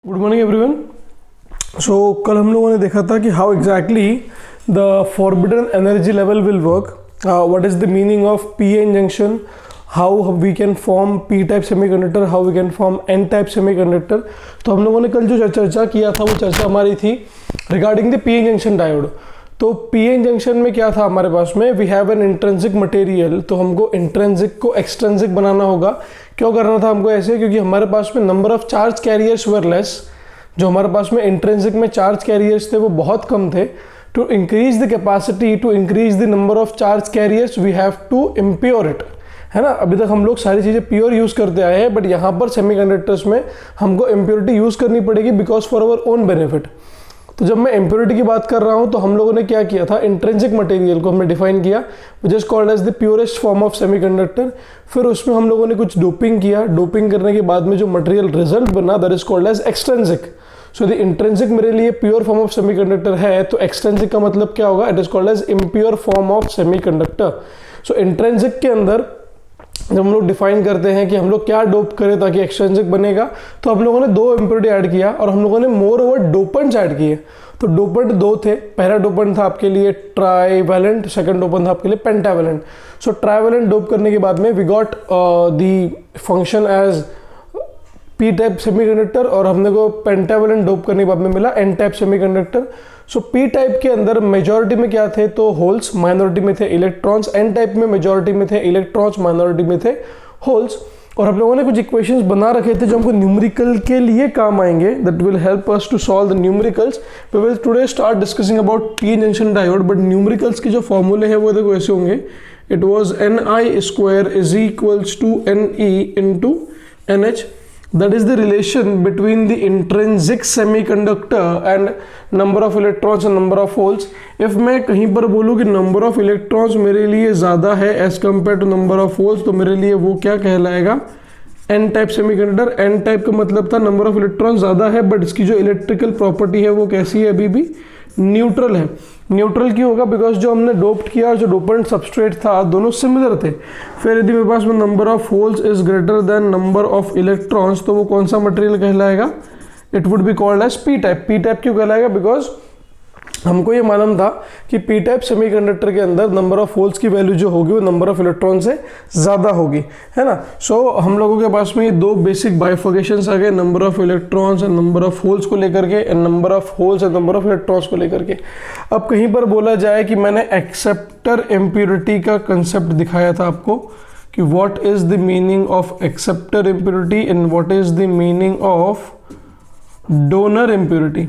Good morning everyone. सो कल हम लोगों ने देखा था कि how exactly the forbidden energy level will work, what is the meaning of P N junction, how we can form P type semiconductor, how we can form N type semiconductor. तो हम लोगों ने कल जो चर्चा किया था वो चर्चा हमारी थी regarding the P N junction diode. तो पी एन जंक्शन में क्या था हमारे पास में, we have an intrinsic material, तो हमको इंट्रिंसिक को एक्सट्रिंसिक बनाना होगा। क्यों करना था हमको ऐसे, क्योंकि हमारे पास में number of charge carriers were less, जो हमारे पास में इंट्रिंसिक में चार्ज कैरियर्स थे वो बहुत कम थे। To increase the capacity, to increase the number of charge carriers we have to impure it, है ना। अभी तक हम लोग सारी चीज़ें प्योर यूज़ करते आए हैं, बट यहाँ पर सेमीकंडक्टर्स में हमको इम्प्योरिटी यूज़ करनी पड़ेगी because for our own benefit. तो जब मैं इम्प्योरिटी की बात कर रहा हूँ तो हम लोगों ने क्या किया था, इंट्रिंसिक मटेरियल को हमने डिफाइन किया which is called as the purest form of semiconductor. फिर उसमें हम लोगों ने कुछ डोपिंग किया, डोपिंग करने के बाद में जो मटेरियल रिजल्ट बना that is called as extrinsic. So the intrinsic मेरे लिए प्योर फॉर्म ऑफ सेमीकंडक्टर है, तो एक्सट्रिंसिक का मतलब क्या होगा, it is called as impure form of semiconductor. So intrinsic के अंदर जब हम लोग डिफाइन करते हैं कि हम लोग क्या डोप करें ताकि एक्सट्रिंसिक बनेगा, तो हम लोगों ने दो इम्प्योरिटी ऐड किया और हम लोगों ने मोर ओवर डोपेंट्स ऐड किए। तो डोपेंट दो थे, पहला डोपेंट था आपके लिए ट्राइवेलेंट, सेकंड डोपेंट था आपके लिए पेंटावेलेंट। सो ट्राइवेलेंट डोप करने के बाद में we got the function as P type semiconductor, और हमने को पेंटावेलेंट डोप करने के बाद में मिला एन टाइप सेमीकंडक्टर। सो पी टाइप के अंदर मेजॉरिटी में क्या थे, तो होल्स, माइनॉरिटी में थे इलेक्ट्रॉन्स। एन टाइप में मेजॉरिटी में थे इलेक्ट्रॉन्स, माइनॉरिटी में थे होल्स। और हम लोगों ने कुछ इक्वेशंस बना रखे थे जो हमको न्यूमेरिकल के लिए काम आएंगे, that will help us to solve the numericals. We will today start discussing about P N junction diode, but numericals के जो फॉर्मूले हैं वो देखो ऐसे होंगे। It was ni² is equals to ne into nh। That is the relation between the intrinsic semiconductor and number of electrons and number of holes. If मैं कहीं पर बोलूँ कि number of electrons मेरे लिए ज़्यादा है as compared to number of holes, तो मेरे लिए वो क्या कहलाएगा, N type semiconductor. N type का मतलब था नंबर ऑफ इलेक्ट्रॉन ज़्यादा है बट इसकी जो इलेक्ट्रिकल प्रॉपर्टी है वो कैसी है, अभी भी न्यूट्रल है। न्यूट्रल क्यों होगा, बिकॉज जो हमने डोप्ड किया और जो डोपेंट सबस्ट्रेट था दोनों सिमिलर थे। फिर यदि मेरे पास में number of holes is greater than number of electrons, तो वो कौन सा मटेरियल कहलाएगा, it would be called as P type. P type क्यों कहलाएगा, बिकॉज हमको ये मालूम था कि पी टाइप सेमीकंडक्टर के अंदर नंबर ऑफ होल्स की वैल्यू जो होगी वो नंबर ऑफ इलेक्ट्रॉन से ज़्यादा होगी, है ना। सो हम लोगों के पास में ये दो बेसिक बाइफर्केशंस आ गए, number of electrons and number of holes को लेकर के, and number of holes and number of electrons को लेकर के। अब कहीं पर बोला जाए कि मैंने एक्सेप्टर इम्प्योरिटी का कंसेप्ट दिखाया था आपको कि what is the meaning of acceptor impurity and what is the meaning of donor impurity.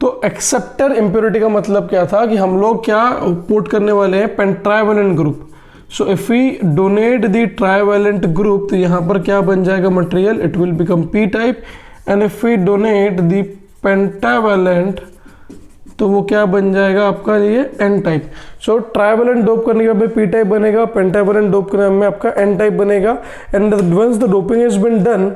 तो एक्सेप्टर इम्प्योरिटी का मतलब क्या था कि हम लोग क्या पुट करने वाले हैं, pentavalent group. So if we donate the trivalent group, तो यहाँ पर क्या बन जाएगा material, it will become P type. And if we donate the pentavalent, तो वो क्या बन जाएगा आपका ये N type. So trivalent dope करने के बाद पी टाइप बनेगा, पेंटावेलेंट डोप करने में आपका एन टाइप बनेगा। And once the doping is been done,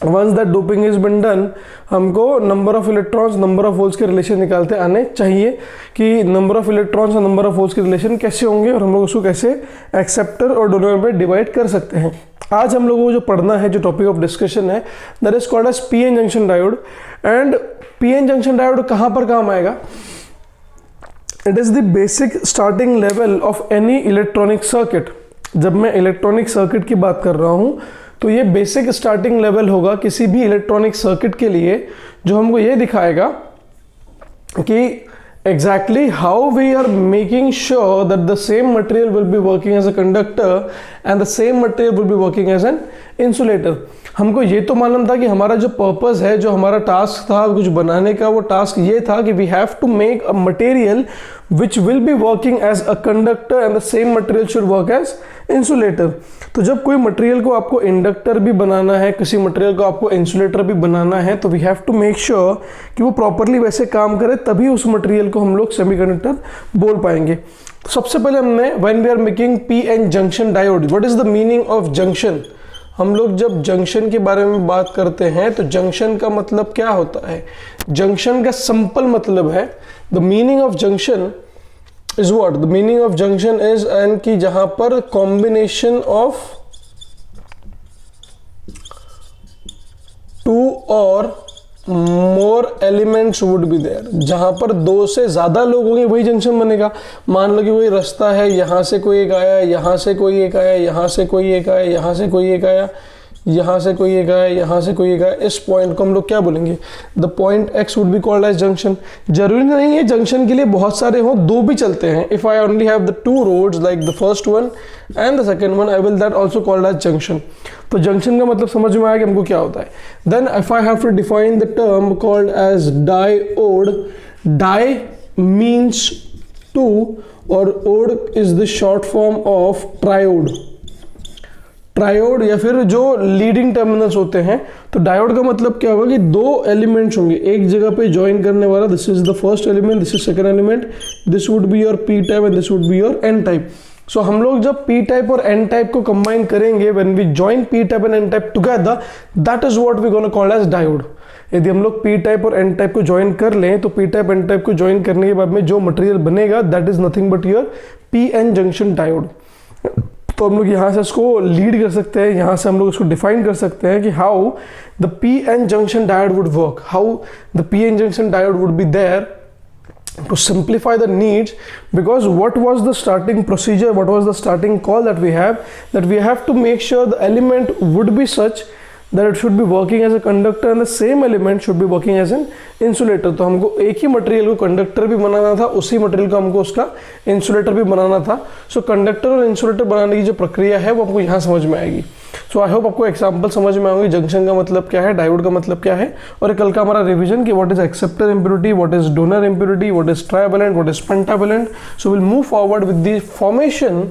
once that doping is been done, हमको number of electrons number of holes के रिलेशन निकालते आने चाहिए कि नंबर ऑफ इलेक्ट्रॉन्स और नंबर ऑफ होल्स के रिलेशन कैसे होंगे और हम लोग उसको कैसे एक्सेप्टर और डोनर में डिवाइड कर सकते हैं। आज हम लोगों को जो पढ़ना है, जो टॉपिक ऑफ डिस्कशन है, that is called as P N junction diode. And P N junction diode कहाँ पर काम आएगा, it is the basic starting level of any electronic circuit. जब मैं इलेक्ट्रॉनिक सर्किट की बात कर रहा हूँ तो ये बेसिक स्टार्टिंग लेवल होगा किसी भी इलेक्ट्रॉनिक सर्किट के लिए, जो हमको ये दिखाएगा कि exactly how we are making sure that the same material will be working as a conductor and the same material will be working as an insulator। हमको ये तो मालूम था कि हमारा जो पर्पस है, जो हमारा टास्क था कुछ बनाने का, वो टास्क ये था कि we have to make a material which will be working as a conductor and the same material should work as insulator. तो जब कोई मटेरियल को आपको इंडक्टर भी बनाना है, किसी मटेरियल को आपको इंसुलेटर भी बनाना है, तो we have to make sure कि वो प्रॉपरली वैसे काम करे, तभी उस मटेरियल को हम लोग सेमीकंडक्टर बोल पाएंगे। तो सबसे पहले हमने when we are making P N junction diode, what is the meaning of junction. हम लोग जब जंक्शन के बारे में बात करते हैं तो जंक्शन का मतलब क्या होता है, जंक्शन का सिंपल मतलब है, the meaning of junction is what, the meaning of junction is an की जहां पर कॉम्बिनेशन ऑफ टू और more elements would be there, जहाँ पर 2 से ज़्यादा लोग होंगे वही जंक्शन बनेगा। मान लो कि वही रास्ता है, यहाँ से कोई एक आया, यहाँ से कोई एक आया, यहाँ से कोई एक आया, यहाँ से कोई एक आया, यहाँ से कोई एक आया, यहाँ से कोई एक आया, इस पॉइंट को हम लोग क्या बोलेंगे, the point X would be called as junction. जरूरी नहीं है जंक्शन के लिए बहुत सारे हों, 2 भी चलते हैं। If I only have the 2 roads like the first one and the second one, I will that also called as junction. तो जंक्शन का मतलब समझ में आया कि हमको क्या होता है। Then if I have to define the term called as diode, die means 2 और ode is the short form of triode. Triode या फिर जो लीडिंग टर्मिनल्स होते हैं, तो डायोड का मतलब क्या होगा कि 2 एलिमेंट्स होंगे एक जगह पे ज्वाइन करने वाला। This is the first element, this is second element, this would be your P type and this would be your N type. So हम लोग जब पी टाइप और एन टाइप को कंबाइन करेंगे, when we join P type and N type together, that is what we gonna call as diode. यदि हम लोग P type और एन टाइप को ज्वाइन कर लें, तो पी टाइप एन टाइप को ज्वाइन करने के बाद में जो मटेरियल बनेगा that is nothing but your P N junction diode. तो हम लोग यहाँ से इसको लीड कर सकते हैं, यहाँ से हम लोग इसको डिफाइन कर सकते हैं कि how the P N junction diode would work, how the P N junction diode would be there to simplify the needs, because what was the starting procedure, what was the starting call that we have to make sure the element would be such that it should be working as a conductor and the same element should be working as an insulator। तो हमको एक ही material को conductor भी बनाना था, उसी material को हमको उसका इंसुलेटर भी बनाना था। सो कंडक्टर और इंसुलेटर बनाने की जो प्रक्रिया है वो आपको यहाँ समझ में आएगी। सो आई होप आपको एग्जांपल समझ में आएंगे, जंक्शन का मतलब क्या है, डायोड का मतलब क्या है, और कल का हमारा रिवीजन कि what is acceptor impurity, what is donor impurity, what is trivalent, what is pentavalent. So will move forward with the formation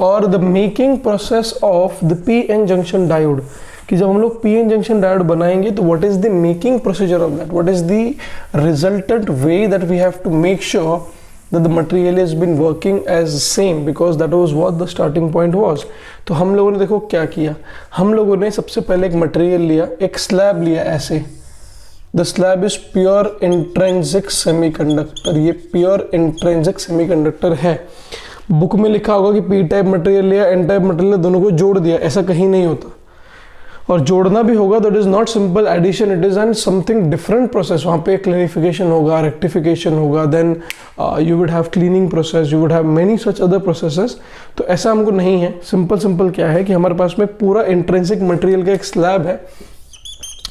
और the making process of the P N junction diode, कि जब हम लोग P N junction diode बनाएंगे तो what is the making procedure of that, what is the resultant way that we have to make sure that the material has been working as same, because that was what the starting point was। तो हम लोगों ने देखो क्या किया, हम लोगों ने सबसे पहले एक मटेरियल लिया, एक स्लैब लिया ऐसे, the slab is pure intrinsic semiconductor, ये प्योर इंट्रिंसिक सेमीकंडक्टर है। बुक में लिखा होगा कि पी टाइप मटेरियल लिया, एन टाइप मटेरियल, दोनों को जोड़ दिया, ऐसा कहीं नहीं होता। और जोड़ना भी होगा तो it is not simple addition, it is an something different process. वहाँ पे क्लैरिफिकेशन होगा, रेक्टिफिकेशन होगा, then you would have cleaning process, you would have many such other processes. तो ऐसा हमको नहीं है, सिंपल क्या है कि हमारे पास में पूरा इंट्रिंसिक मटेरियल का एक स्लैब है,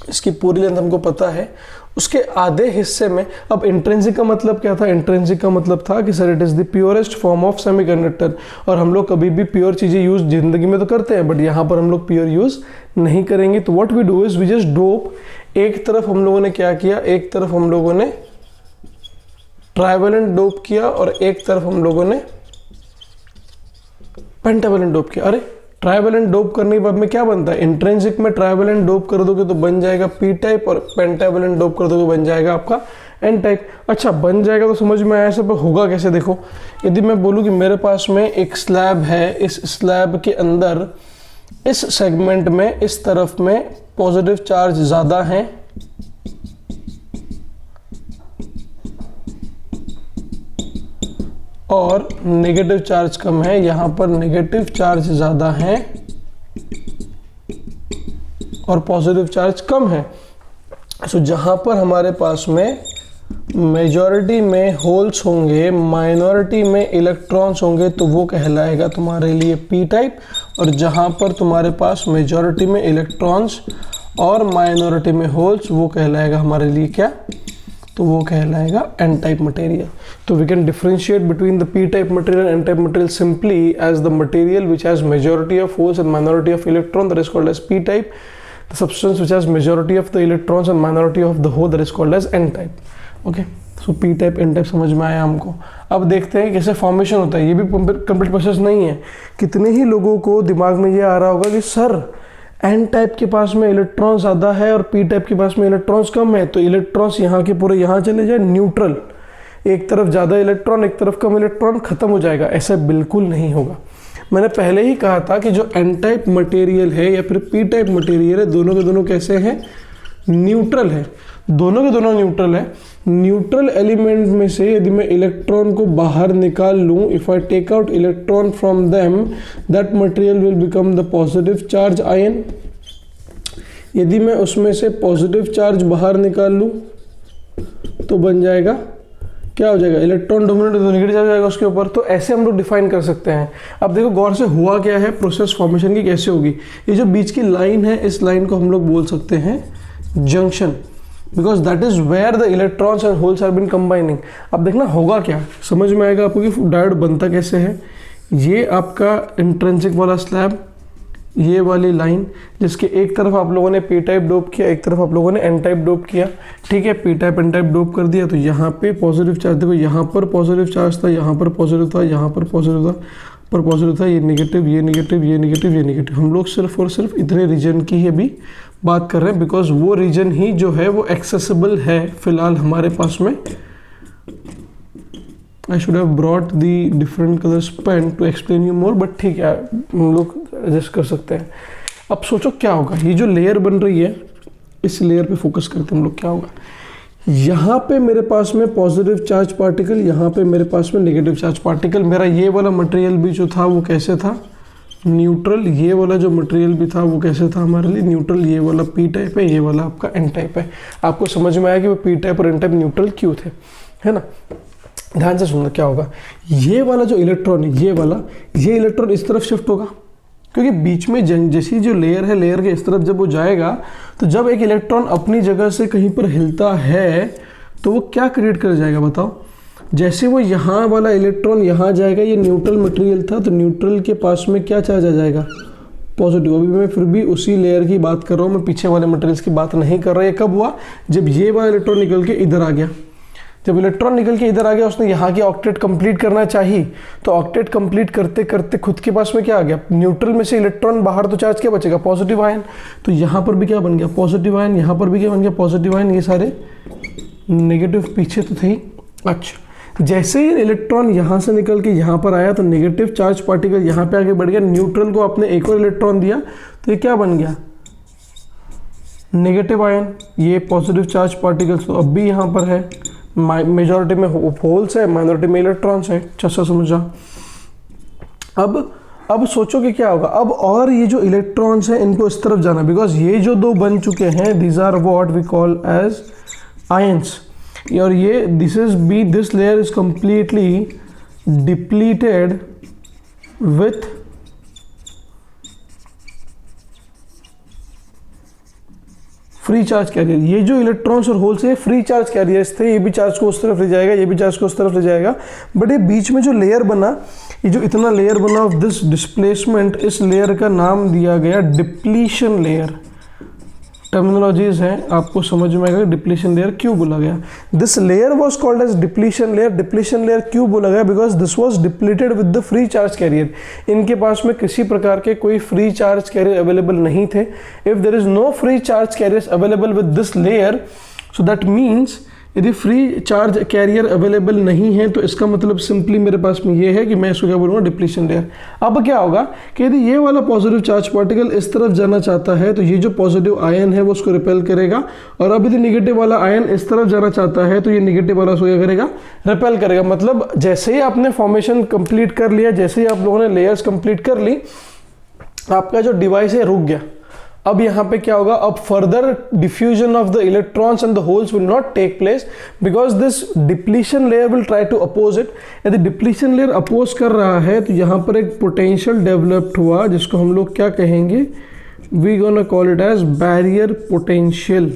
इसकी पूरी लेंथ हमको पता है, उसके आधे हिस्से में, अब इंट्रिंसिक का मतलब क्या था, इंट्रिंसिक का मतलब था कि sir it is the purest form of semiconductor. और हम लोग कभी भी प्योर चीज़ें यूज़ जिंदगी में तो करते हैं, बट यहाँ पर हम लोग प्योर यूज़ नहीं करेंगे। तो what we do is we just dope. एक तरफ हम लोगों ने क्या किया, एक तरफ हम लोगों ने ट्राइवेलेंट डोप किया और एक तरफ हम लोगों ने पेंटावेलेंट डोप किया। अरे ट्राइवेलेंट डोप करने के बाद में क्या बनता है, इंट्रिंसिक में ट्राइवेलेंट डोप कर दोगे तो बन जाएगा पी टाइप, और पेंटावेलेंट डोप कर दोगे बन जाएगा आपका एन टाइप। अच्छा बन जाएगा तो समझ में आया, सब होगा कैसे। देखो यदि मैं बोलूँ कि मेरे पास में एक स्लैब है, इस स्लैब के अंदर इस सेगमेंट में इस तरफ में पॉजिटिव चार्ज ज़्यादा हैं और नेगेटिव चार्ज कम है, यहाँ पर नेगेटिव चार्ज ज़्यादा है और पॉजिटिव चार्ज कम है। सो जहाँ पर हमारे पास में मेजॉरिटी में होल्स होंगे, माइनॉरिटी में इलेक्ट्रॉन्स होंगे, तो वो कहलाएगा तुम्हारे लिए पी टाइप। और जहाँ पर तुम्हारे पास मेजॉरिटी में इलेक्ट्रॉन्स और माइनॉरिटी में होल्स, वो कहलाएगा हमारे लिए क्या, तो वो कहलाएगा एन टाइप मटेरियल। तो we can differentiate between the P type material and type material simply as the material which has majority of holes and minority of electron, that is called as P type. The substance which has majority of the electrons and minority of the hole, that is called as N type. Okay, so P type N type समझ में आया हमको। अब देखते हैं कैसे formation होता है। ये भी कंप्लीट प्रोसेस नहीं है। कितने ही लोगों को दिमाग में ये आ रहा होगा कि सर एन टाइप के पास में इलेक्ट्रॉन ज़्यादा है और पी टाइप के पास में इलेक्ट्रॉन्स कम है, तो इलेक्ट्रॉन्स यहाँ के पूरे यहाँ चले जाए, न्यूट्रल, एक तरफ ज़्यादा इलेक्ट्रॉन एक तरफ कम इलेक्ट्रॉन, खत्म हो जाएगा। ऐसा बिल्कुल नहीं होगा। मैंने पहले ही कहा था कि जो एन टाइप मटेरियल है या फिर पी टाइप मटेरियल है, दोनों के दोनों कैसे हैं, न्यूट्रल है। दोनों के दोनों न्यूट्रल है। न्यूट्रल एलिमेंट में से यदि मैं इलेक्ट्रॉन को बाहर निकाल लूँ, if I take out electron from them, that material will become the positive charge ion. यदि मैं उसमें से पॉजिटिव चार्ज बाहर निकाल लूँ तो बन जाएगा, क्या हो जाएगा, इलेक्ट्रॉन डोमिनेट तो नेगेटिव चार्ज आएगा उसके ऊपर। तो ऐसे हम लोग डिफाइन कर सकते हैं। अब देखो गौर से हुआ क्या है, प्रोसेस फॉर्मेशन की कैसे होगी। ये जो बीच की लाइन है, इस लाइन को हम लोग बोल सकते हैं junction, because that is where the electrons and holes are been combining. अब देखना होगा क्या, समझ में आएगा आपको कि डायोड बनता कैसे है। ये आपका इंट्रिंसिक वाला स्लैब, ये वाली लाइन जिसके एक तरफ आप लोगों ने पी टाइप डोप किया, एक तरफ आप लोगों ने एन टाइप डोप किया, ठीक है। P type N type dope कर दिया तो यहाँ पे पॉजिटिव चार्ज, देखो यहाँ पर पॉजिटिव चार्ज था, यहाँ पर पॉजिटिव था, यहाँ पर पॉजिटिव था, पर पॉजिटिव था, ये नेगेटिव, ये नेगेटिव, ये नेगेटिव, ये नेगेटिव। हम लोग सिर्फ और सिर्फ इतने रीजन की ही अभी बात कर रहे हैं, बिकॉज वो रीजन ही जो है वो एक्सेसिबल है फिलहाल हमारे पास में। I should have brought the different colors pen to explain you more, but ठीक है हम लोग एडजस्ट कर सकते हैं। अब सोचो क्या होगा, ये जो लेयर बन रही है इस लेयर पे फोकस करते हैं हम लोग, क्या होगा। यहाँ पे मेरे पास में पॉजिटिव चार्ज पार्टिकल, यहाँ पे मेरे पास में नेगेटिव चार्ज पार्टिकल। मेरा ये वाला मटेरियल भी जो था वो कैसे था, न्यूट्रल। ये वाला जो मटेरियल भी था वो कैसे था हमारे लिए, न्यूट्रल। ये वाला पी टाइप है, ये वाला आपका एन टाइप है। आपको समझ में आया कि वो पी टाइप और एन टाइप न्यूट्रल क्यों थे, है ना। ध्यान से सुनना क्या होगा, ये वाला जो इलेक्ट्रॉन है, ये इलेक्ट्रॉन इस तरफ शिफ्ट होगा, क्योंकि बीच में जैसी जो लेयर है, लेयर के इस तरफ जब वो जाएगा तो जब एक इलेक्ट्रॉन अपनी जगह से कहीं पर हिलता है तो वो क्या क्रिएट कर जाएगा बताओ। जैसे वो यहाँ वाला इलेक्ट्रॉन यहाँ जाएगा, ये न्यूट्रल मटेरियल था तो न्यूट्रल के पास में क्या चार्ज आ जाएगा, पॉजिटिव। अभी मैं फिर भी उसी लेयर की बात कर रहा हूँ, मैं पीछे वाले मटेरियल्स की बात नहीं कर रहा। ये कब हुआ, जब ये वाला इलेक्ट्रॉन निकल के इधर आ गया। जब इलेक्ट्रॉन निकल के इधर आ गया, उसने यहाँ की ऑक्टेट कंप्लीट करना चाहिए, तो ऑक्टेट कंप्लीट करते करते खुद के पास में क्या आ गया, न्यूट्रल में से इलेक्ट्रॉन बाहर, तो चार्ज क्या बचेगा, पॉजिटिव आयन। तो यहाँ पर भी क्या बन गया, पॉजिटिव आयन। यहाँ पर भी क्या बन गया, पॉजिटिव आयन। ये सारे नेगेटिव पीछे तो थे ही। अच्छा, जैसे ही इलेक्ट्रॉन यहाँ से निकल के यहाँ पर आया तो नेगेटिव चार्ज पार्टिकल यहाँ पे आगे बढ़ गया, न्यूट्रल को आपने एक और इलेक्ट्रॉन दिया तो ये क्या बन गया, नेगेटिव आयन। ये पॉजिटिव चार्ज पार्टिकल्स तो अब भी यहाँ पर है, मेजॉरिटी में होल्स है, माइनॉरिटी में इलेक्ट्रॉन्स है। अच्छा समझा। अब सोचो कि क्या होगा। अब और ये जो इलेक्ट्रॉन्स हैं इनको इस तरफ जाना, बिकॉज ये जो दो बन चुके हैं, these are what we call as ions. और ये this layer is completely depleted with free charge carrier. ये जो इलेक्ट्रॉन्स और होल्स है फ्री चार्ज कैरियर्स थे, ये भी चार्ज को उस तरफ ले जाएगा, ये भी चार्ज को उस तरफ ले जाएगा। बट ये बीच में जो लेयर बना, ये जो इतना लेयर बना ऑफ दिस डिस्प्लेसमेंट, इस लेयर का नाम दिया गया डिप्लीशन लेयर। टर्मिनोलॉजीज हैं, आपको समझ में आएगा डिप्लीशन लेयर क्यों बोला गया। This layer was called as depletion layer. Depletion layer क्यों बोला गया, because this was depleted with the free charge carrier. इनके पास में किसी प्रकार के कोई फ्री चार्ज कैरियर अवेलेबल नहीं थे। If there is no free charge carriers available with this layer, so that means यदि फ्री चार्ज कैरियर अवेलेबल नहीं है तो इसका मतलब सिंपली मेरे पास में ये है कि मैं इसको क्या बोलूँगा, डिप्लीशन लेयर। अब क्या होगा कि यदि ये वाला पॉजिटिव चार्ज पार्टिकल इस तरफ जाना चाहता है तो ये जो पॉजिटिव आयन है वो उसको रिपेल करेगा, और अब यदि नेगेटिव वाला आयन इस तरफ जाना चाहता है तो ये नेगेटिव वाला उसको क्या करेगा, रिपेल करेगा। मतलब जैसे ही आपने फॉर्मेशन कंप्लीट कर लिया, जैसे ही आप लोगों ने लेयर्स कंप्लीट कर ली, आपका जो डिवाइस है रुक गया। अब यहाँ पे क्या होगा, अब further diffusion of the electrons and the holes will not take place, because this depletion layer will try to oppose it. यदि डिप्लीशन लेयर अपोज कर रहा है तो यहाँ पर एक पोटेंशियल डेवलप्ड हुआ, जिसको हम लोग क्या कहेंगे, we gonna call it as barrier potential.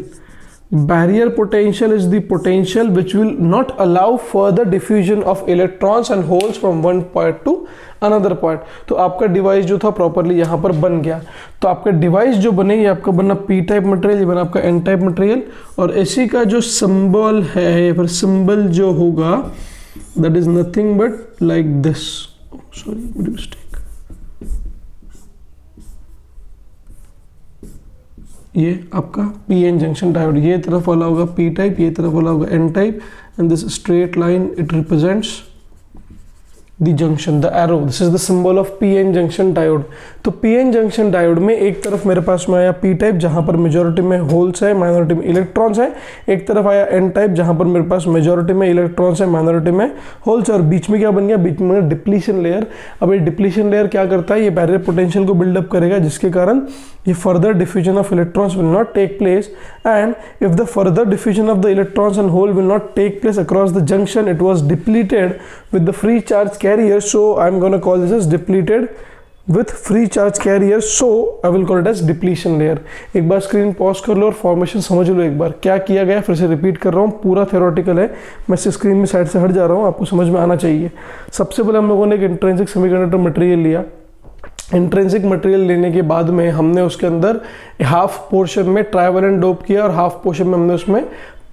Barrier potential is the potential which will not allow further diffusion of electrons and holes from one point to another point। तो आपका डिवाइस जो था प्रॉपरली यहाँ पर बन गया। तो आपका डिवाइस जो बने, ये आपका बना पी टाइप मटेरियल, ये बना आपका एन टाइप मटेरियल, और इसी का जो सिंबल है या फिर सिंबल जो होगा, that is nothing but like this. Sorry mistake, ये आपका पी एन जंक्शन डायोड, ये तरफ वाला होगा पी टाइप, ये तरफ वाला होगा N type, and this straight line it represents the junction, the arrow, this is the symbol of P N junction diode. तो पी एन जंक्शन डायोड में एक तरफ मेरे पास में आया पी टाइप जहां पर मेजोरिटी में होल्स है, माइनॉरिटी में इलेक्ट्रॉन्स है, एक तरफ आया एन टाइप जहां पर मेरे पास मेजोरिटी में इलेक्ट्रॉन्स है, माइनॉरिटी में होल्स है, और बीच में क्या बन गया, बीच में डिप्लीशन लेयर। अब ये डिप्लीशन लेयर क्या करता है, ये बैरियर पोटेंशियल को बिल्डअप करेगा, जिसके कारण ये further diffusion of electrons will not take place, and if the further diffusion of the electrons and hole will not take place across the junction, it was depleted with the free charge carrier, so I'm going to call this as depleted with free charge carrier, so I will call it as depletion layer। एक बार screen pause कर लो और formation समझ लो एक बार क्या किया गया, फिर से रिपीट कर रहा हूँ, पूरा थ्योरेटिकल है, मैं इस स्क्रीन में साइड से हट जा रहा हूँ, आपको समझ में आना चाहिए। सबसे पहले हम लोगों ने एक इंट्रिंसिक सेमीकंडक्टर मटेरियल लिया। इंट्रिंसिक मटेरियल लेने के बाद में हमने उसके अंदर हाफ पोर्शन में ट्राइवेलेंट डोप किया और हाफ पोर्शन में हमने उसमें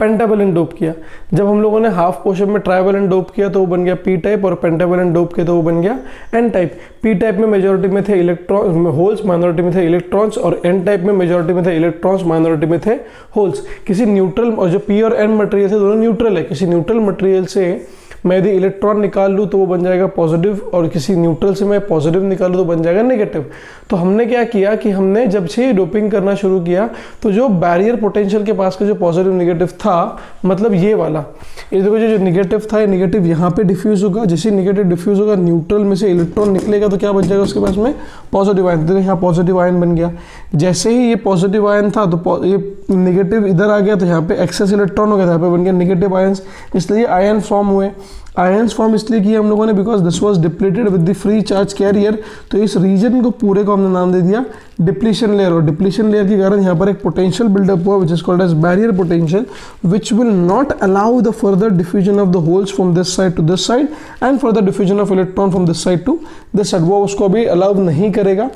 पेंटावेलेंट डोप किया। जब हम लोगों ने हाफ पोर्शन में ट्राइवेलेंट डोप किया तो वो बन गया पी टाइप, और पेंटावेलेंट डोप किया तो वो बन गया एन टाइप। पी टाइप में मेजॉरिटी में थे इलेक्ट्रॉन होल्स, माइनॉरिटी में थे इलेक्ट्रॉन्स, और एन टाइप में मेजॉरिटी में थे इलेक्ट्रॉन्स, माइनॉरिटी में थे होल्स। किसी न्यूट्रल, और जो पी और एन मटेरियल थे दोनों न्यूट्रल है, किसी न्यूट्रल मटेरियल से मैं यदि इलेक्ट्रॉन निकाल लूँ तो वो बन जाएगा पॉजिटिव, और किसी न्यूट्रल से मैं पॉजिटिव निकालूँ तो बन जाएगा नेगेटिव। तो हमने क्या किया कि हमने जब से डोपिंग करना शुरू किया तो जो बैरियर पोटेंशियल के पास का जो पॉजिटिव नेगेटिव था, मतलब ये वाला, ये देखो जो नेगेटिव था, ये नेगेटिव यहाँ पे डिफ्यूज होगा, जैसे नेगेटिव डिफ्यूज होगा न्यूट्रल में से इलेक्ट्रॉन निकलेगा तो क्या बन जाएगा उसके पास में पॉजिटिव आयन। देखो यहाँ पॉजिटिव आयन बन गया, जैसे ही ये पॉजिटिव आयन था तो ये नेगेटिव इधर आ गया तो यहाँ पे एक्सेस इलेक्ट्रॉन हो गया, यहाँ पे बन गया नेगेटिव आयंस, इसलिए आयन फॉर्म हुए। आयंस फॉर्म इसलिए किया हम लोगों ने because this was depleted with the free charge career, तो इस रीजन को पूरे को हमने नाम दे दिया डिप्लीशन लेयर, और डिप्लीशन लेयर के कारण यहाँ पर एक पोटेंशियल बिल्डअप हुआ which is called as barrier potential, which will not allow the further diffusion of the holes from this side to this side and further diffusion of electron from this side to this side, वो उसको अभी allow नहीं करेगा।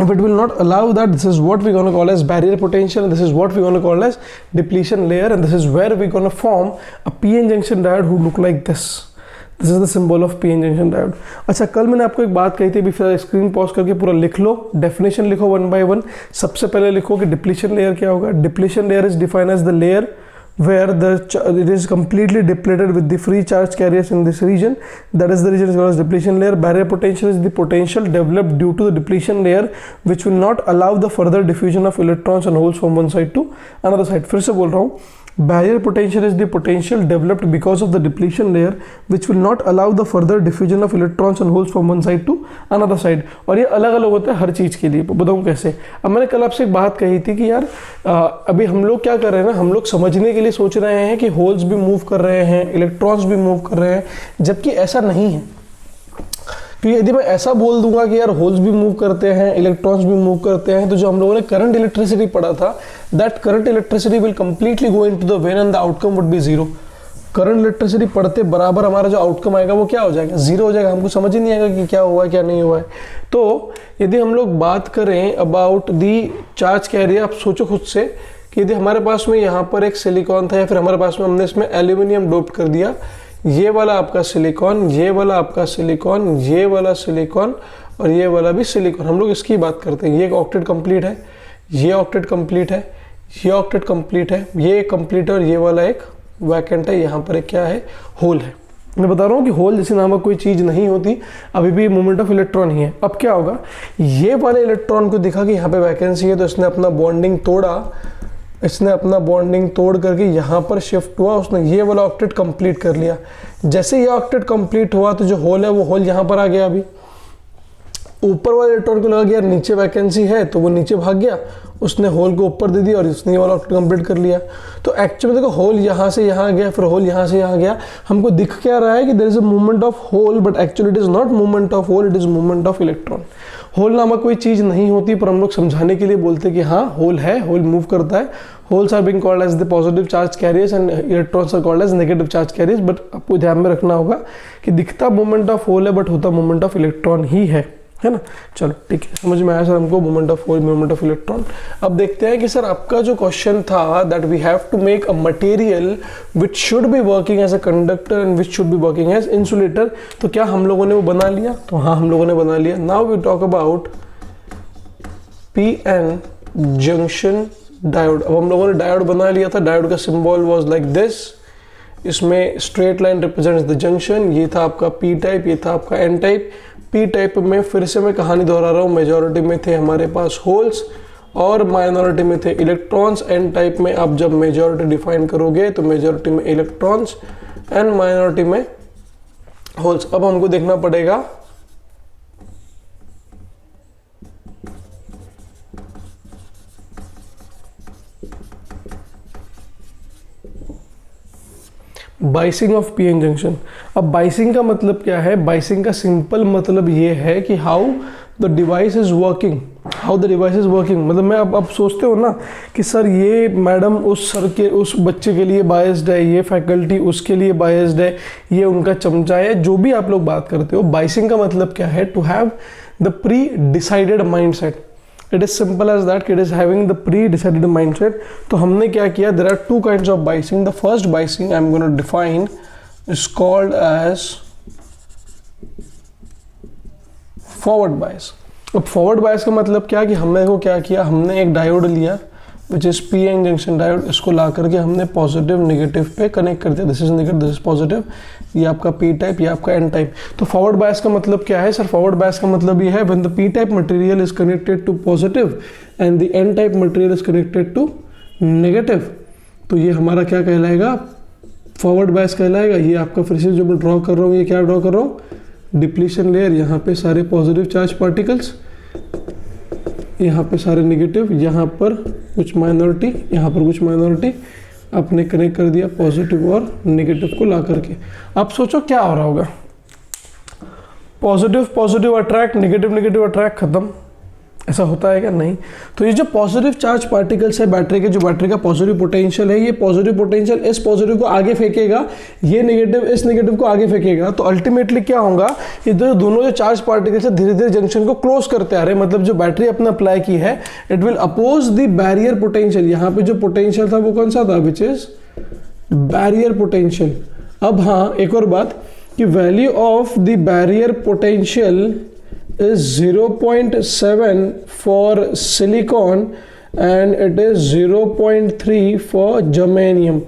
If it will not allow that, this is what we're going to call as barrier potential, and this is what we're going to call as depletion layer, and this is where we're going to form a p-n junction diode who look like this. This is the symbol of p-n junction diode। अच्छा, कल मैंने आपको एक बात कही थी, अभी फिर स्क्रीन पॉज करके पूरा लिख लो, डेफिनेशन लिखो वन बाय वन। सबसे पहले लिखो कि डिप्लीशन लेयर क्या होगा। Depletion layer is defined as the layer where it is completely depleted with the free charge carriers in this region, that is the region is called as depletion layer। Barrier potential is the potential developed due to the depletion layer which will not allow the further diffusion of electrons and holes from one side to another side। फिर से बोल रहा हूँ, barrier potential is the potential developed because of the depletion layer which will not allow the further diffusion of electrons and holes from one side to another side। और ये अलग अलग होता है हर चीज़ के लिए, बताऊँ कैसे। अब मैंने कल आपसे एक बात कही थी कि यार अभी हम लोग क्या कर रहे हैं ना, हम लोग समझने के लिए सोच रहे हैं कि होल्स भी मूव कर रहे हैं, इलेक्ट्रॉन्स भी मूव कर रहे हैं, जबकि ऐसा नहीं है। क्योंकि यदि मैं ऐसा बोल दूंगा कि यार होल्स भी मूव करते हैं, इलेक्ट्रॉन्स भी मूव करते हैं, तो जो हम लोगों ने करंट इलेक्ट्रिसिटी पढ़ा था, that current electricity will completely go into the when and the outcome would be zero. Current electricity पढ़ते बराबर हमारा जो आउटकम आएगा वो क्या हो जाएगा, जीरो हो जाएगा। हमको समझ ही नहीं आएगा कि क्या हुआ है क्या नहीं हुआ है। तो यदि हम लोग बात करें अबाउट दी चार्ज कैरियर, आप सोचो खुद से कि यदि हमारे पास में यहाँ पर एक सिलिकॉन था, या फिर हमारे पास में हमने इसमें एल्यूमिनियम डोप कर दिया, ये वाला आपका सिलिकॉन, ये वाला आपका सिलिकॉन, ये वाला सिलिकॉन, और ये वाला भी सिलिकॉन, हम लोग इसकी बात करते हैं। ये एक ऑक्टेट कंप्लीट है, ये ऑक्टेट कंप्लीट है, ये ऑक्टेट कंप्लीट है, ये कंप्लीट है, और ये वाला एक वैकेंट है, यहाँ पर एक क्या है, होल है। मैं बता रहा हूँ कि होल जैसे नामक कोई चीज़ नहीं होती, अभी भी मूवमेंट ऑफ इलेक्ट्रॉन ही है। अब क्या होगा, ये वाले इलेक्ट्रॉन को दिखा कि यहाँ पे वैकेंसी है, तो इसने अपना बॉन्डिंग तोड़ा, इसने अपना बॉन्डिंग तोड़ करके यहाँ पर शिफ्ट हुआ, उसने ये वाला ऑक्टेट कंप्लीट कर लिया। जैसे ये ऑक्टेट कंप्लीट हुआ तो जो होल है वो होल यहाँ पर आ गया। अभी ऊपर वाले इलेक्ट्रॉन को लगा कि यार नीचे वैकेंसी है, तो वो नीचे भाग गया, उसने होल को ऊपर दे दिया और इसने ये वाला ऑक्टेट कंप्लीट कर लिया। तो एक्चुअली देखो, होल यहाँ से यहाँ गया, फिर होल यहाँ से यहाँ गया, हमको दिख क्या रहा है कि there is a movement of hole, but actually it is not movement of hole, it is movement of electron. Hole नामक कोई चीज़ नहीं होती, पर हम लोग समझाने के लिए बोलते हैं कि हाँ होल है, होल मूव करता है। Holes are being called as the positive charge carriers and electrons are called as negative charge carriers. But आपको ध्यान में रखना होगा कि दिखता मूवमेंट ऑफ होल है, बट होता मूवमेंट ऑफ इलेक्ट्रॉन ही है ना। चलो ठीक है, समझ में आया सर हमको movement of hole, movement of electron. अब देखते हैं कि सर आपका जो क्वेश्चन था that we have to make a material which should be working as a conductor and which should be working as insulator, तो क्या हम लोगों ने वो बना लिया? तो हाँ, हम लोगों ने बना लिया। Now we talk about P N junction diode. अब हम लोगों ने डायोड बना लिया था, डायोड का सिंबल वाज लाइक दिस, इसमें straight line represents the junction. ये था आपका पी टाइप, ये था आपका एन टाइप। पी टाइप में फिर से मैं कहानी दोहरा रहा हूँ, मेजॉरिटी में थे हमारे पास होल्स और माइनॉरिटी में थे इलेक्ट्रॉन्स। एन टाइप में आप जब मेजॉरिटी डिफाइन करोगे तो मेजॉरिटी में इलेक्ट्रॉन्स एंड माइनॉरिटी में होल्स। अब हमको देखना पड़ेगा biasing of P N junction. अब बाइसिंग का मतलब क्या है? बाइसिंग का सिंपल मतलब ये है कि how the device is working, how the device is working. मतलब मैं अब सोचते हो ना कि सर ये मैडम उस सर के उस बच्चे के लिए बायस्ड है, ये फैकल्टी उसके लिए बायस्ड है, ये उनका चमचा है, जो भी आप लोग बात करते हो। बाइसिंग का मतलब क्या है? To have the pre decided mindset. It is simple as that. It is having the pre-decided mindset. तो हमने क्या किया? There are two kinds of biasing. The first biasing I'm going to define is called as forward bias. अब forward bias का मतलब क्या कि हमने को क्या किया? हमने एक डायोड लिया which is p-n junction diode, इसको ला करके हमने पॉजिटिव नेगेटिव पे कनेक्ट कर दिया। This is negative, this is positive, ये आपका p टाइप, ये आपका n टाइप। तो फॉरवर्ड बायस का मतलब क्या है सर? फॉरवर्ड बायस का मतलब ये है when the p type material is connected to positive and the n type material is connected to negative, तो ये हमारा क्या कहलाएगा? फॉरवर्ड बायस कहलाएगा। ये आपका फिर से जो मैं ड्रॉ कर रहा हूँ, ये क्या ड्रॉ कर रहा हूँ? Depletion layer. यहाँ पे सारे पॉजिटिव चार्ज पार्टिकल्स, यहाँ पे सारे नेगेटिव, यहाँ पर कुछ माइनॉरिटी, यहाँ पर कुछ माइनॉरिटी, आपने कनेक्ट कर दिया पॉजिटिव और नेगेटिव को ला करके। आप सोचो क्या हो रहा होगा? Positive positive attract, negative negative attract, खत्म। ऐसा होता है क्या? नहीं। तो ये जो पॉजिटिव चार्ज पार्टिकल्स है बैटरी के, जो बैटरी का पॉजिटिव पोटेंशियल है, ये पॉजिटिव पोटेंशियल इस पॉजिटिव को आगे फेंकेगा, ये नेगेटिव इस नेगेटिव को आगे फेंकेगा। तो अल्टीमेटली क्या होगा? ये दोनों जो चार्ज पार्टिकल्स है धीरे धीरे जंक्शन को क्लोज करते आ रहे हैं। मतलब जो बैटरी अपना अप्लाई की है, it will oppose the barrier potential. यहाँ पे जो पोटेंशियल था वो कौन सा था? Which is barrier potential. अब हाँ, एक और बात कि value of the barrier potential is 0.7 for silicon and it is 0.3 for germanium.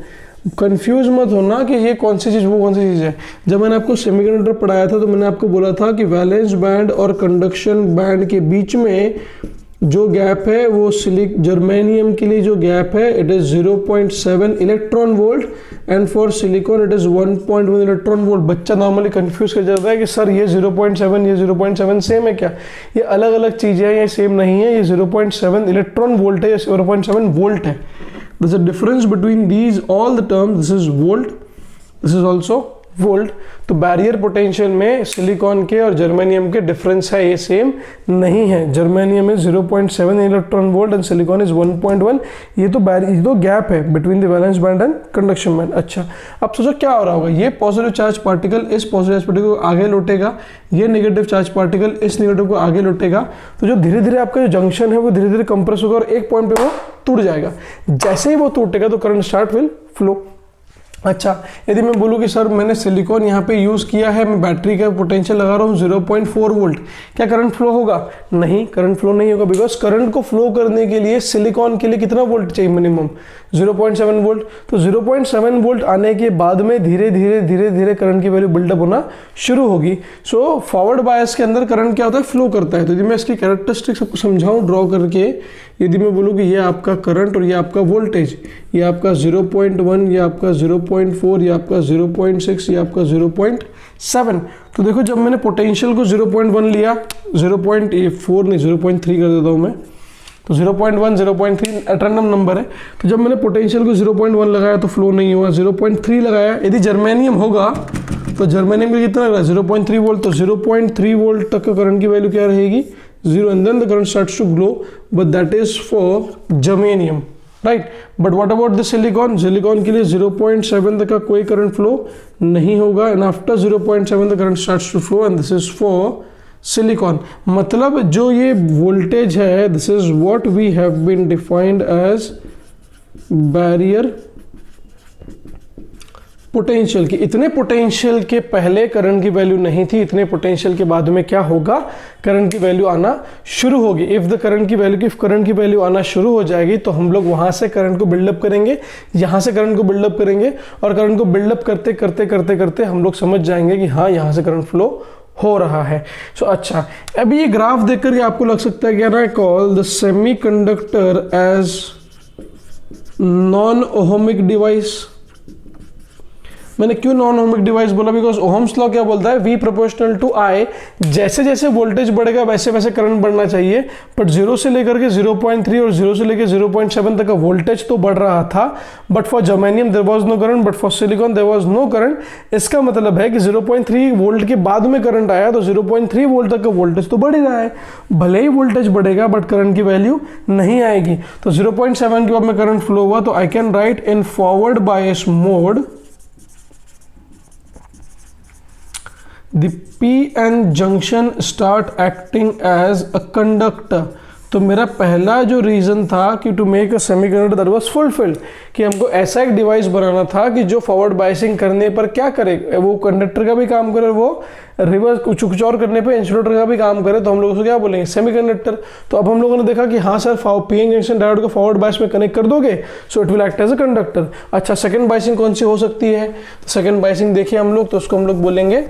Confuse मत होना कि ये कौन सी चीज़ वो कौन सी चीज़ है। जब मैंने आपको सेमीकंडक्टर पढ़ाया था तो मैंने आपको बोला था कि वैलेंस बैंड और कंडक्शन बैंड के बीच में जो गैप है वो जर्मेनियम के लिए जो गैप है it is 0.7 electron volt and for silicon it is 1.1 electron volt. बच्चा नॉर्मली कंफ्यूज कर जाता है कि सर ये 0.7 ये 0.7 सेम है क्या? ये अलग अलग चीज़ें हैं, ये सेम नहीं है। ये 0.7 इलेक्ट्रॉन वोल्ट है, ये 0.7 वोल्ट है। There's a difference between these all the terms. This is volt, this is also volt. तो बैरियर पोटेंशियल में सिलिकॉन के और जर्मेनियम के डिफरेंस है, ये सेम नहीं है। Germanium is 0.7 electron volt and silicon is 1.1। ये तो गैप है between the valence band and conduction band. अच्छा, अब सोचो क्या हो रहा होगा? ये पॉजिटिव चार्ज पार्टिकल इस पॉजिटिव चार्ज पार्टिकल को आगे लौटेगा, ये नेगेटिव चार्ज पार्टिकल इस नेगेटिव को आगे लौटेगा। तो जो धीरे धीरे आपका जो जंक्शन है वो धीरे धीरे कंप्रेस होगा और एक पॉइंट पे वो टूट जाएगा। जैसे ही वो टूटेगा तो करंट स्टार्ट विल फ्लो। अच्छा, यदि मैं बोलूँ कि सर मैंने सिलिकॉन यहाँ पे यूज़ किया है, मैं बैटरी का पोटेंशियल लगा रहा हूँ 0.4 वोल्ट, क्या करंट फ्लो होगा? नहीं, करंट फ्लो नहीं होगा। बिकॉज करंट को फ्लो करने के लिए सिलिकॉन के लिए कितना वोल्ट चाहिए? Minimum 0.7 volt. तो 0.7 वोल्ट आने के बाद में धीरे धीरे धीरे धीरे करंट की वैल्यू बिल्डअप होना शुरू होगी। सो फॉरवर्ड बायस के अंदर करंट क्या होता है? फ्लो करता है। तो यदि मैं इसकी कैरेक्टरिस्टिक्स आपको समझाऊँ ड्रॉ करके, यदि मैं बोलूँ कि ये आपका करंट और ये आपका वोल्टेज, ये आपका 0.1, ये आपका 0.4, ये आपका 0.6, ये आपका 0.7। तो देखो जब मैंने पोटेंशियल को 0.1 लिया, 0.4 नहीं 0.3 कर देता हूँ मैं, तो 0.1 0.3 एट रैंडम नंबर है। तो जब मैंने पोटेंशियल को 0.1 लगाया तो फ्लो नहीं हुआ, 0.3 लगाया। यदि जर्मेनियम होगा तो जर्मेनियम का कितना लग रहा है? 0.3 वोल्ट। तो 0.3 वोल्ट तक का करंट की वैल्यू क्या रहेगी? 0, and then the current starts to glow, but that is for germanium, right? But what about the silicon? Silicon के लिए 0.7 तक का कोई करंट फ्लो नहीं होगा, and after 0.7 the current starts to flow, and this is for silicon। मतलब जो ये वोल्टेज है, this is what we have been defined as barrier potential की, इतने पोटेंशियल के पहले करंट की वैल्यू नहीं थी, इतने पोटेंशियल के बाद में क्या होगा, करंट की वैल्यू आना शुरू होगी। इफ द करंट की वैल्यू आना शुरू हो जाएगी तो हम लोग वहां से करंट को बिल्डअप करेंगे, यहां से करंट को बिल्डअप करेंगे, और करंट को बिल्डअप करते करते करते करते हम लोग समझ जाएंगे कि हाँ यहां से करंट फ्लो हो रहा है। सो अच्छा, अभी ये ग्राफ देख करके आपको लग सकता है क्या ना, call the semiconductor as non ohmic device. मैंने क्यों नॉन ओहमिक डिवाइस बोला, बिकॉज ओहम्स लॉ क्या बोलता है, V प्रोपोर्शनल टू I, जैसे जैसे वोल्टेज बढ़ेगा वैसे वैसे करंट बढ़ना चाहिए। बट 0 से लेकर के 0.3 और 0 से लेकर 0.7 तक का वोल्टेज तो बढ़ रहा था, but for germanium there was no current, but for silicon there was no current. इसका मतलब है कि 0.3 वोल्ट के बाद में करंट आया तो 0.3 वोल्ट तक का वोल्टेज तो बढ़ ही रहा है, भले ही वोल्टेज बढ़ेगा बट करंट की वैल्यू नहीं आएगी। तो 0.7 के बाद में करंट फ्लो हुआ, तो I can write in forward bias mode the PN junction start acting as a conductor। तो मेरा पहला जो रीज़न था कि to make a semiconductor that was fulfilled, कि हमको ऐसा एक डिवाइस बनाना था कि जो फॉरवर्ड बायसिंग करने पर क्या करे, वो कंडक्टर का भी काम करे, वो रिवर्स कुछ और करने पे इंसुलेटर का भी काम करे, तो हम लोग उसको क्या बोलेंगे, सेमीकंडक्टर। तो अब हम लोगों ने देखा कि हाँ सर, पीएन जंक्शन डायोड को फॉरवर्ड बायस में कनेक्ट कर दोगे so it will act as a conductor. अच्छा, सेकंड बायसिंग कौन सी हो सकती है, तो सेकंड बायसिंग देखिए हम लोग, तो उसको हम लोग बोलेंगे,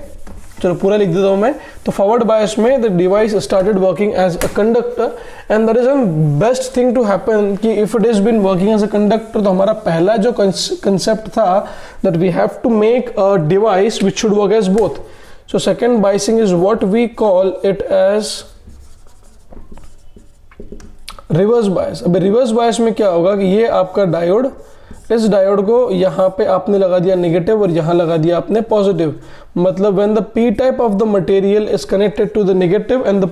चलो पूरा लिख देता हूँ मैं। तो फॉरवर्ड बायस में the device started working as a conductor and that is a best thing to happen कि if it is been working as a conductor, तो हमारा पहला जो कंसेप्ट था that we have to make a device which should work as both. So second biasing is what we call it as reverse bias. अब reverse bias में क्या होगा कि ये आपका डायोड, इस डायोड को यहाँ पे आपने लगा दिया नेगेटिव और यहाँ लगा दिया आपने पॉजिटिव, मतलब when the P type of the material is connected to the negative and the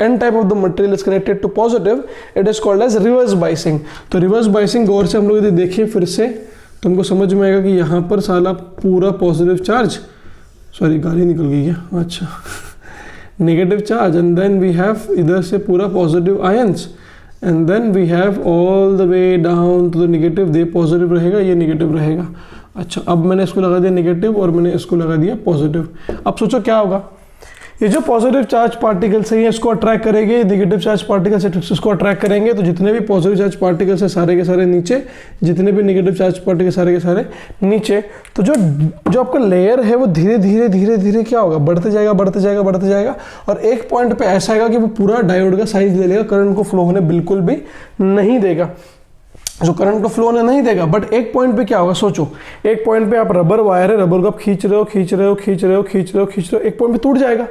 N type of the material is connected to positive, it is called as reverse biasing. तो reverse biasing गौर से हम लोग यदि देखें फिर से तो हमको समझ में आएगा कि यहाँ पर साला पूरा पॉजिटिव चार्ज, सॉरी गाली निकल गई है, अच्छा negative charge, and then we have इधर से पूरा positive ions, and then we have all the way down to the negative, ये पॉजिटिव रहेगा, ये नेगेटिव रहेगा। अच्छा, अब मैंने इसको लगा दिया नेगेटिव और मैंने इसको लगा दिया पॉजिटिव। अब सोचो क्या होगा, ये जो पॉजिटिव चार्ज पार्टिकल्स है इसको अट्रैक्ट करेंगे, नेगेटिव चार्ज पार्टिकल्स है इसको अट्रैक्ट करेंगे, तो जितने भी पॉजिटिव चार्ज पार्टिकल्स है सारे के सारे नीचे, जितने भी नेगेटिव चार्ज पार्टिकल सारे के सारे नीचे। तो जो आपका लेयर है वो धीरे धीरे धीरे धीरे क्या होगा, बढ़ते जाएगा बढ़ते जाएगा बढ़ते जाएगा, और एक पॉइंट पे ऐसा आएगा कि वो पूरा डायोड का साइज ले लेगा, करंट को फ्लो होने बिल्कुल भी नहीं देगा, जो करंट को फ्लो होने नहीं देगा। बट एक पॉइंट पे क्या होगा, सोचो एक पॉइंट पे आप रबर वायर है, रबर को आप खींच रहे हो खींच रहे हो खींच रहे हो खींच रहे हो खींच रहे हो, एक पॉइंट पे टूट जाएगा।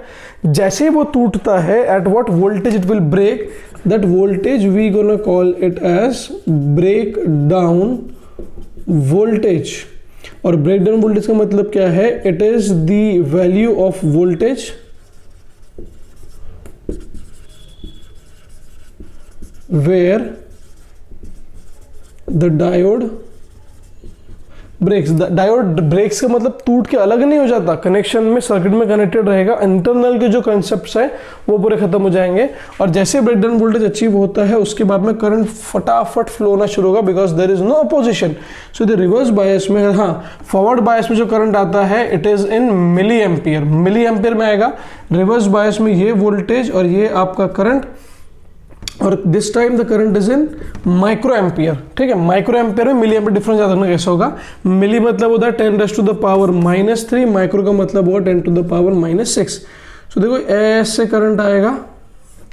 जैसे ही वो टूटता है, at what voltage it will break, that voltage we gonna call it as break down voltage. और ब्रेक डाउन वोल्टेज का मतलब क्या है, it is the value of voltage where the diode breaks. Diode breaks का मतलब टूट के अलग नहीं हो जाता, कनेक्शन में सर्किट में कनेक्टेड रहेगा, इंटरनल के जो कॉन्सेप्ट्स है वो पूरे खत्म हो जाएंगे, और जैसे ब्रेकडाउन वोल्टेज अचीव होता है उसके बाद में करंट फटाफट फ्लो होना शुरू होगा, because there is no opposition. So the reverse bias में, हाँ फॉरवर्ड बायस में जो करंट आता है it is in milliampere, milliampere में आएगा। रिवर्स बायस में ये वोल्टेज और ये आपका करंट, और this time the current is in micro ampere, ठीक है। माइक्रो एम्पियर में मिली एम्पियर डिफरेंस याद रखना कैसे होगा, मिली मतलब होता है 10⁻⁻⁻3, माइक्रो का मतलब होगा 10⁻⁻6। सो देखो ऐसे करंट आएगा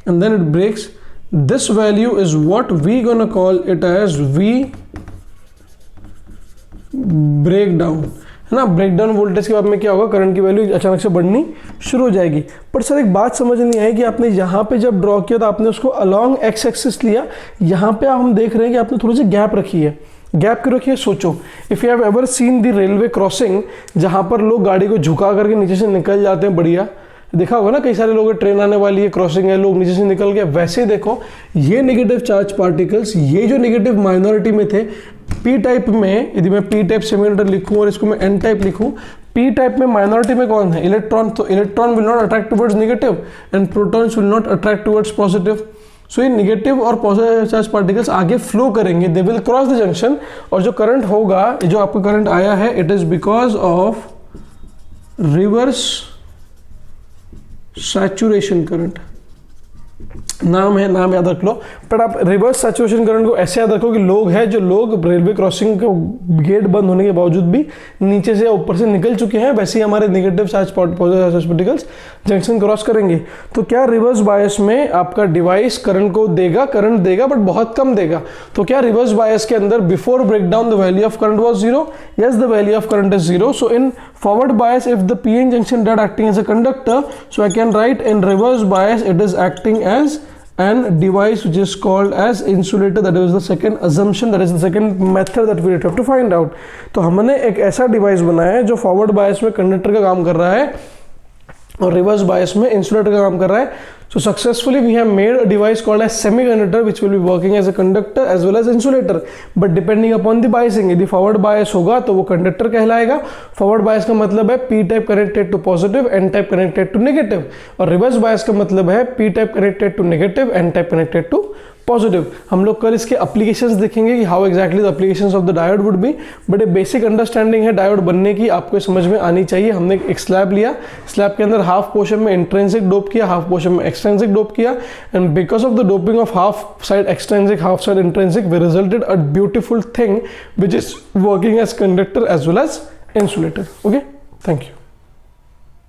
and then it breaks, this value is what we gonna call it as we break down, है ना। ब्रेकडाउन वोल्टेज के बाद में क्या होगा, करंट की वैल्यू अचानक से बढ़नी शुरू हो जाएगी। पर सर एक बात समझ नहीं आई कि आपने यहाँ पे जब ड्रॉ किया तो आपने उसको अलोंग एक्स एक्सिस लिया, यहाँ पे हम देख रहे हैं कि आपने थोड़ी सी गैप रखी है। गैप क्यों रखी है, सोचो if you have ever seen the railway crossing, जहाँ पर लोग गाड़ी को झुका करके नीचे से निकल जाते हैं, बढ़िया देखा होगा ना, कई सारे लोग ट्रेन आने वाली है, क्रॉसिंग है, लोग नीचे से निकल गए। वैसे देखो ये नेगेटिव चार्ज पार्टिकल्स, ये जो नेगेटिव माइनॉरिटी में थे, पी टाइप में, यदि मैं पी टाइप सेमीकंडक्टर लिखूं और इसको मैं एन टाइप लिखूं, पी टाइप में माइनॉरिटी में कौन है, इलेक्ट्रॉन। तो electron will not attract towards negative and protons will not attract towards positive. So ये निगेटिव और पॉजिटिव चार्ज पार्टिकल्स आगे फ्लो करेंगे, they will cross the junction, और जो करंट होगा, जो आपका करंट आया है, it is because of reverse saturation current, नाम है, नाम याद रख लो। बट आप रिवर्स सैचुरेशन करंट को ऐसे याद रखो कि लोग हैं, जो लोग रेलवे क्रॉसिंग को गेट बंद होने के बावजूद भी नीचे से ऊपर से निकल चुके हैं, वैसे ही हमारे negative charge positive charge particles junction cross करेंगे। तो क्या रिवर्स बायस में आपका डिवाइस करंट को देगा, करंट देगा बट बहुत कम देगा। तो क्या रिवर्स बायस के अंदर before break down the value of current was zero? Yes, the value of current is zero. So in forward bias, if the PN junction dot acting as a conductor, so I can write in reverse bias it is acting as an device which is called as insulator. That is the second assumption, that is the second method that we have to find out. तो हमने एक ऐसा device बनाया है जो forward bias में conductor का काम कर रहा है और रिवर्स बायस में इंसुलेटर का काम कर रहा है। So successfully we have made a device called as semiconductor which will be working as a conductor as well as insulator, but depending upon the biasing, यदि forward bias होगा तो वो conductor कहलाएगा। forward bias का मतलब है p type connected to positive, n type connected to negative, और reverse bias का मतलब है p type connected to negative, n type connected to positive. हम लोग कल इसके एप्लीकेशंस देखेंगे कि how exactly the applications of the diode would B, but एक बेसिक अंडरस्टैंडिंग है डायोड बनने की, आपको समझ में आनी चाहिए। हमने एक स्लैब लिया, स्लैब के अंदर हाफ पोर्शन में इंट्रिंसिक डोप किया, हाफ पोर्शन में एक्सट्रिंसिक डोप किया, and because of the doping of half side extrinsic, half side intrinsic, we resulted a beautiful thing which is working as conductor as well as insulator. Okay, thank you.